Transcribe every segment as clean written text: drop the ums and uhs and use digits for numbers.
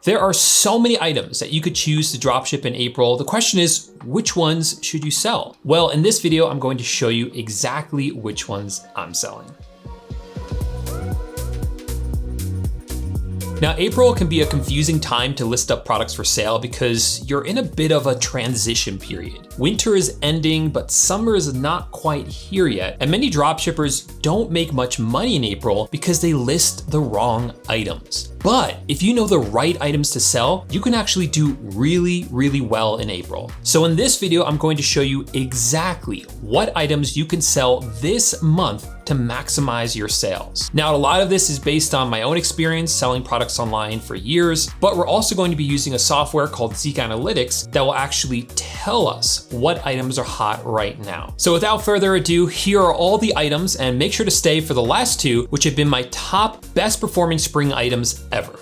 There are so many items that you could choose to dropship in April. The question is, which ones should you sell? Well, in this video, I'm going to show you exactly which ones I'm selling. Now, April can be a confusing time to list up products for sale because you're in a bit of a transition period. Winter is ending, but summer is not quite here yet, and many dropshippers don't make much money in April because they list the wrong items. But if you know the right items to sell, you can actually do really, really well in April. So in this video, I'm going to show you exactly what items you can sell this month to maximize your sales. Now, a lot of this is based on my own experience selling products online for years, but we're also going to be using a software called Zeek Analytics that will actually tell us what items are hot right now. So without further ado, here are all the items, and make sure to stay for the last two, which have been my top best performing spring items ever.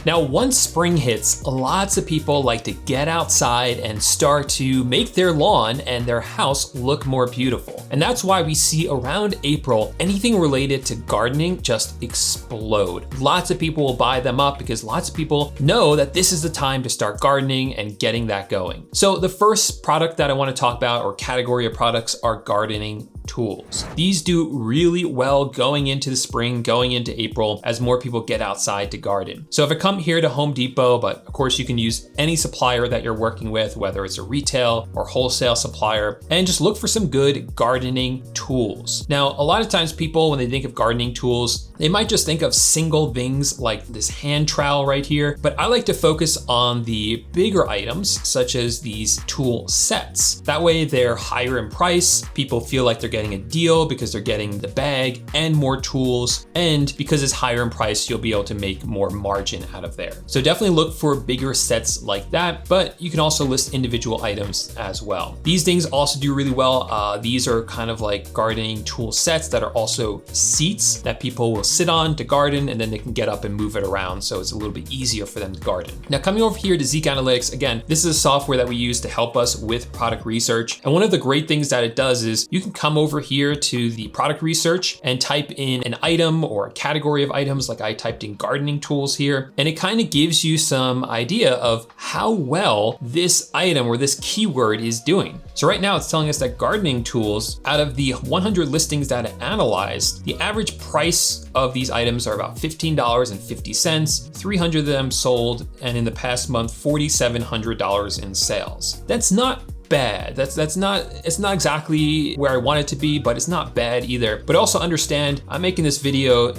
Now, once spring hits, lots of people like to get outside and start to make their lawn and their house look more beautiful. And that's why we see around April, anything related to gardening just explode. Lots of people will buy them up because lots of people know that this is the time to start gardening and getting that going. So the first product that I want to talk about, or category of products, are gardening tools. These do really well going into the spring, going into April, as more people get outside to garden. So if I come here to Home Depot, but of course you can use any supplier that you're working with, whether it's a retail or wholesale supplier, and just look for some good gardening tools. Now, a lot of times people, when they think of gardening tools, they might just think of single things like this hand trowel right here, but I like to focus on the bigger items, such as these tool sets. That way they're higher in price, people feel like they're getting a deal because they're getting the bag and more tools, and because it's higher in price, you'll be able to make more margin out of there. So definitely look for bigger sets like that, but you can also list individual items as well. These things also do really well. These are kind of like gardening tool sets that are also seats that people will sit on to garden, and then they can get up and move it around, so it's a little bit easier for them to garden. Now, coming over here to Zeek Analytics, again, this is a software that we use to help us with product research. And one of the great things that it does is you can come over here to the product research and type in an item or a category of items, like I typed in gardening tools here, and it kind of gives you some idea of how well this item or this keyword is doing. So right now it's telling us that gardening tools, out of the 100 listings that it analyzed, the average price of these items are about $15.50, 300 of them sold, and in the past month, $4,700 in sales. That's not bad. It's not exactly where I want it to be, but it's not bad either. But also understand, I'm making this video,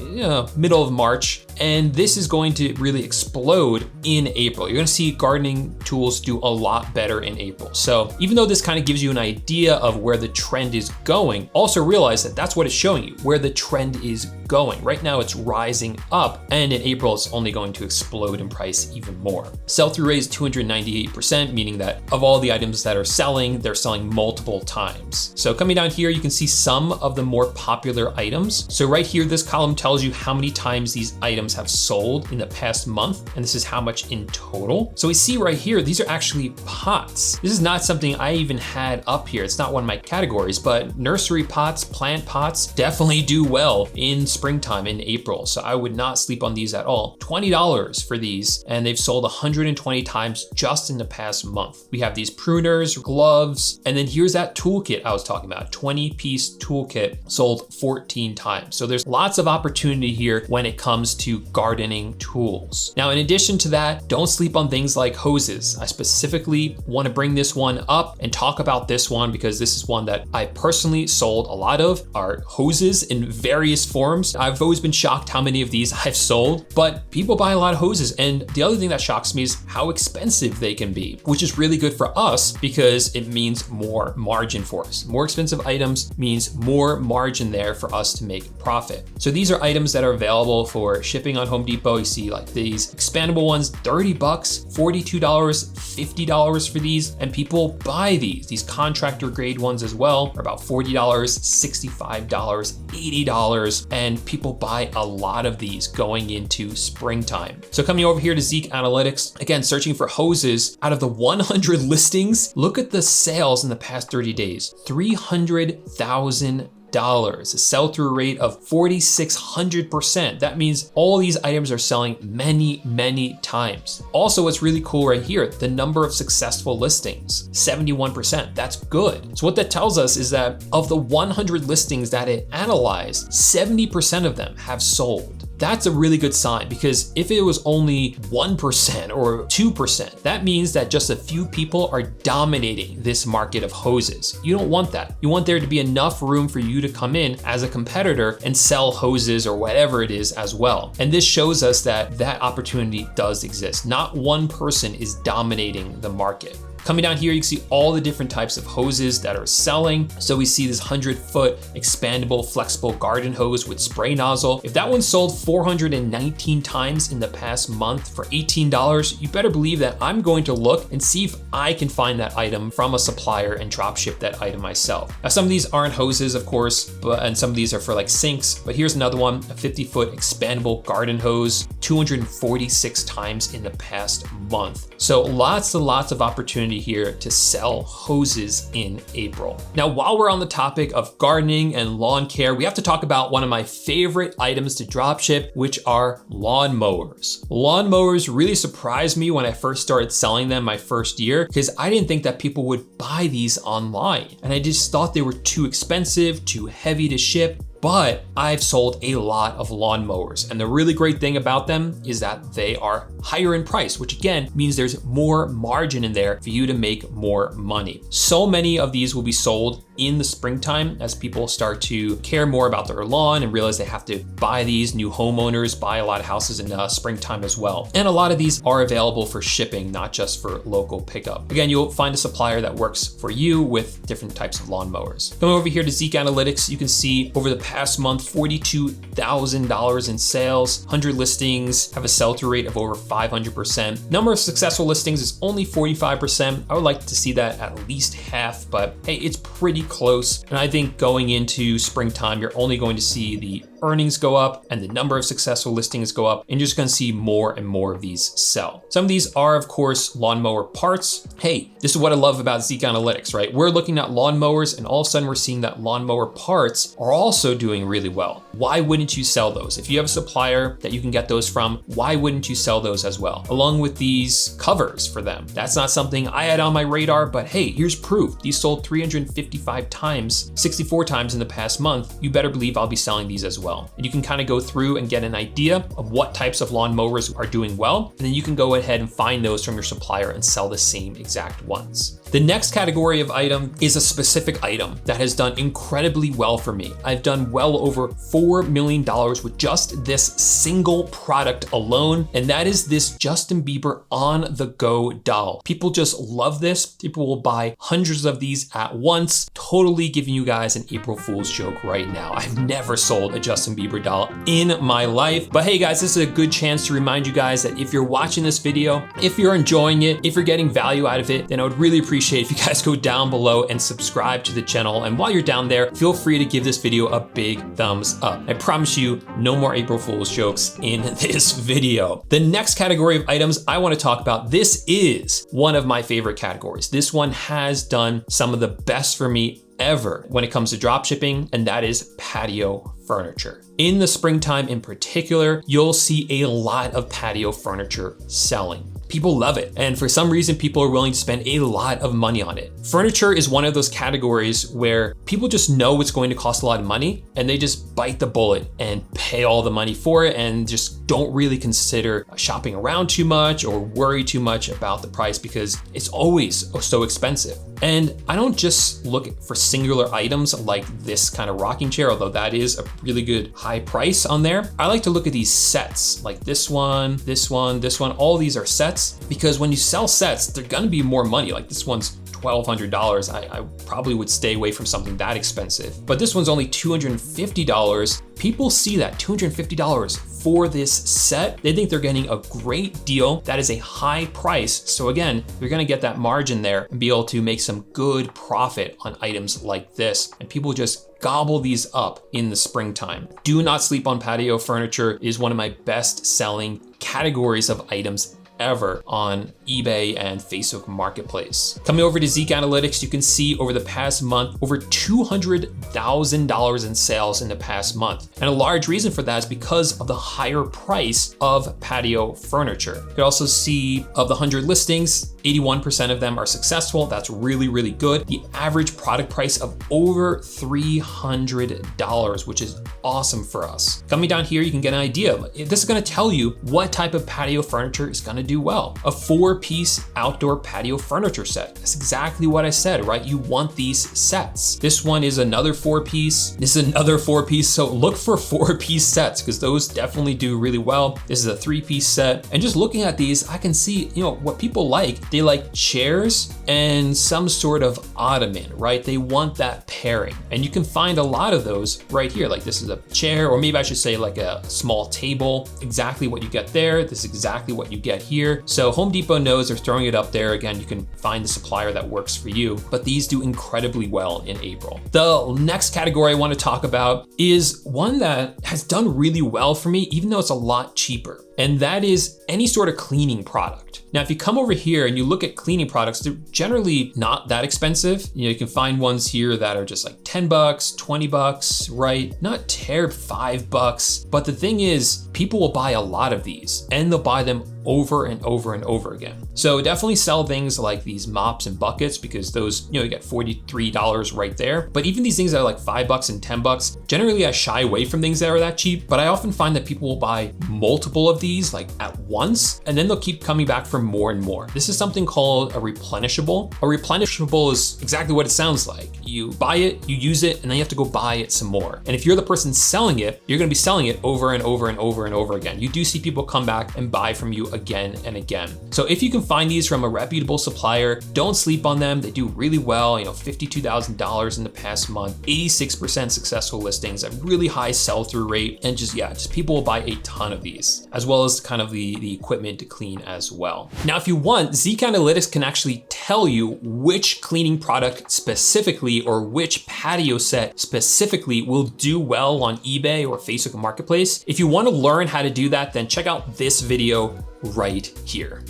middle of March, and this is going to really explode in April. You're gonna see gardening tools do a lot better in April. So even though this kind of gives you an idea of where the trend is going, also realize that that's what it's showing you, where the trend is going. Right now it's rising up, and in April it's only going to explode in price even more. Sell-through rate is 298%, meaning that of all the items that are selling, they're selling multiple times. So coming down here, you can see some of the more popular items. So right here, this column tells you how many times these items have sold in the past month, and this is how much in total. So we see right here, these are actually pots. This is not something I even had up here. It's not one of my categories, but nursery pots, plant pots definitely do well in springtime in April. So I would not sleep on these at all. $20 for these, and they've sold 120 times just in the past month. We have these pruners, gloves, and then here's that toolkit I was talking about, 20-piece toolkit sold 14 times. So there's lots of opportunity here when it comes to gardening tools. Now, in addition to that, don't sleep on things like hoses. I specifically want to bring this one up and talk about this one because this is one that I personally sold a lot of, are hoses in various forms. I've always been shocked how many of these I've sold, but people buy a lot of hoses. And the other thing that shocks me is how expensive they can be, which is really good for us because it means more margin for us. More expensive items means more margin there for us to make profit. So these are items that are available for shipping on Home Depot. You see like these expandable ones, $30, $42, $50 for these, and people buy these. These contractor grade ones as well are about $40, $65, $80, and people buy a lot of these going into springtime. So coming over here to Zeek Analytics, again, searching for hoses, out of the 100 listings, look at the sales in the past 30 days, $300,000. a sell-through rate of 4,600%. That means all these items are selling many, many times. Also, what's really cool right here, the number of successful listings, 71%. That's good. So what that tells us is that of the 100 listings that it analyzed, 70% of them have sold. That's a really good sign, because if it was only 1% or 2%, that means that just a few people are dominating this market of hoses. You don't want that. You want there to be enough room for you to come in as a competitor and sell hoses or whatever it is as well. And this shows us that that opportunity does exist. Not one person is dominating the market. Coming down here, you can see all the different types of hoses that are selling. So we see this 100-foot expandable flexible garden hose with spray nozzle. If that one sold 419 times in the past month for $18, you better believe that I'm going to look and see if I can find that item from a supplier and drop ship that item myself. Now, some of these aren't hoses, of course, and some of these are for like sinks, but here's another one, a 50-foot expandable garden hose, 246 times in the past month. So lots and lots of opportunity here to sell hoses in April. Now, while we're on the topic of gardening and lawn care, we have to talk about one of my favorite items to dropship, which are lawn mowers. Lawn mowers really surprised me when I first started selling them my first year, because I didn't think that people would buy these online. And I just thought they were too expensive, too heavy to ship. But I've sold a lot of lawn mowers, and the really great thing about them is that they are higher in price, which again means there's more margin in there for you to make more money. So many of these will be sold in the springtime as people start to care more about their lawn and realize they have to buy these. New homeowners buy a lot of houses in springtime as well. And a lot of these are available for shipping, not just for local pickup. Again, you'll find a supplier that works for you with different types of lawn mowers. Coming over here to Zeek Analytics, you can see over the past month, $42,000 in sales, 100 listings, have a sell-through rate of over 500%. Number of successful listings is only 45%. I would like to see that at least half, but hey, it's pretty close. And I think going into springtime, you're only going to see the earnings go up and the number of successful listings go up, and you're just gonna see more and more of these sell. Some of these are, of course, lawnmower parts. Hey, this is what I love about Zeek Analytics, right? We're looking at lawnmowers, and all of a sudden we're seeing that lawnmower parts are also doing really well. Why wouldn't you sell those? If you have a supplier that you can get those from, why wouldn't you sell those as well? Along with these covers for them. That's not something I had on my radar, but hey, here's proof. These sold 355 times, 64 times in the past month. You better believe I'll be selling these as well. And you can kind of go through and get an idea of what types of lawn mowers are doing well. And then you can go ahead and find those from your supplier and sell the same exact ones. The next category of item is a specific item that has done incredibly well for me. I've done well over $4 million with just this single product alone, and that is this Justin Bieber on the go doll. People just love this. People will buy hundreds of these at once. Totally giving you guys an April Fool's joke right now. I've never sold a Justin Bieber doll in my life, but hey guys, this is a good chance to remind you guys that if you're watching this video, if you're enjoying it, if you're getting value out of it, then I would really appreciate if you guys go down below and subscribe to the channel. And while you're down there, feel free to give this video a big thumbs up. I promise you, no more April Fool's jokes in this video. The next category of items I want to talk about, this is one of my favorite categories. This one has done some of the best for me ever when it comes to drop shipping, and that is patio furniture. In the springtime in particular, you'll see a lot of patio furniture selling. People love it, and for some reason, people are willing to spend a lot of money on it. Furniture is one of those categories where people just know it's going to cost a lot of money, and they just bite the bullet and pay all the money for it and just don't really consider shopping around too much or worry too much about the price because it's always so expensive. And I don't just look for singular items like this kind of rocking chair, although that is a really good high price on there. I like to look at these sets, like this one, this one, this one. All these are sets, because when you sell sets, they're gonna be more money. Like this one's $1,200. I probably would stay away from something that expensive. But this one's only $250. People see that $250 for this set. They think they're getting a great deal. That is a high price. So again, you're gonna get that margin there and be able to make some good profit on items like this. And people just gobble these up in the springtime. Do not sleep on patio furniture. It is one of my best selling categories of items ever on eBay and Facebook Marketplace. Coming over to Zeek Analytics, you can see over the past month, over $200,000 in sales in the past month. And a large reason for that is because of the higher price of patio furniture. You can also see of the 100 listings, 81% of them are successful. That's really, really good. The average product price of over $300, which is awesome for us. Coming down here, you can get an idea. This is gonna tell you what type of patio furniture is gonna do well. A 4-piece outdoor patio furniture set. That's exactly what I said, right? You want these sets. This one is another 4-piece. This is another 4-piece. So look for 4-piece sets because those definitely do really well. This is a 3-piece set. And just looking at these, I can see, what people like. They like chairs and some sort of ottoman, right? They want that pairing. And you can find a lot of those right here. Like this is a chair, or maybe I should say like a small table. Exactly what you get there. This is exactly what you get here. So Home Depot knows they're throwing it up there. Again, you can find the supplier that works for you, but these do incredibly well in April. The next category I want to talk about is one that has done really well for me, even though it's a lot cheaper. And that is any sort of cleaning product. Now, if you come over here and you look at cleaning products, they're generally not that expensive. You can find ones here that are just like 10 bucks, 20 bucks, right? Not terrible, $5. But the thing is, people will buy a lot of these and they'll buy them over and over and over again. So definitely sell things like these mops and buckets because those, you get $43 right there. But even these things that are like $5 and 10 bucks, generally I shy away from things that are that cheap, but I often find that people will buy multiple of these like at once, and then they'll keep coming back for more and more. This is something called a replenishable. A replenishable is exactly what it sounds like. You buy it, you use it, and then you have to go buy it some more. And if you're the person selling it, you're gonna be selling it over and over and over and over again. You do see people come back and buy from you again and again. So if you can find these from a reputable supplier, don't sleep on them. They do really well, $52,000 in the past month, 86% successful listings, a really high sell-through rate, and just people will buy a ton of these, as well as kind of the equipment to clean as well. Now, if you want, Zeek Analytics can actually tell you which cleaning product specifically or which patio set specifically will do well on eBay or Facebook Marketplace. If you want to learn how to do that, then check out this video right here.